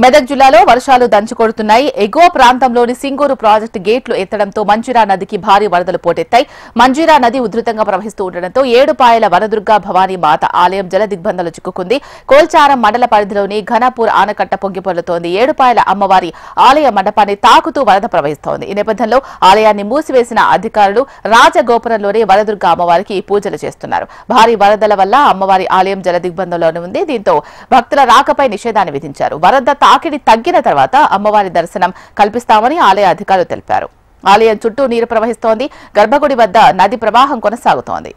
మెదక్ జిల్లాలో వర్షాలు దంచుకొడుతున్నాయి. ఎగువ ప్రాంతంలోని సింగూరు ప్రాజెక్టు గేట్లు ఎత్తడంతో మంజీరా నదికి భారీ వరదలు పోటెత్తాయి. మంజీరా నది ఉధృతంగా ప్రవహిస్తూ ఉండడంతో ఏడుపాయల వనదుర్గా భవానీ మాత ఆలయం జల దిగ్బంధంలో చిక్కుకుంది. కోల్చారం మండల పరిధిలోని ఘనపూర్ ఆనకట్ట పొంగిపొర్లుతోంది. ఏడుపాయల అమ్మవారి ఆలయ మండపాన్ని తాకుతూ వరద ప్రవహిస్తోంది. ఈ నేపథ్యంలో ఆలయాన్ని మూసివేసిన అధికారులు రాజగోపురంలోని వనదుర్గా అమ్మవారికి పూజలు చేస్తున్నారు. భారీ వరదల వల్ల అమ్మవారి ఆలయం జల దిగ్బంధంలోనే ఉంది. దీంతో భక్తుల రాకపై నిషేధాన్ని విధించారు. వరద తాకిడి తగ్గిన తర్వాత అమ్మవారి దర్శనం కల్పిస్తామని ఆలయ అధికారులు తెలిపారు. ఆలయం చుట్టూ నీరు ప్రవహిస్తోంది. గర్భగుడి వద్ద నది ప్రవాహం కొనసాగుతోంది.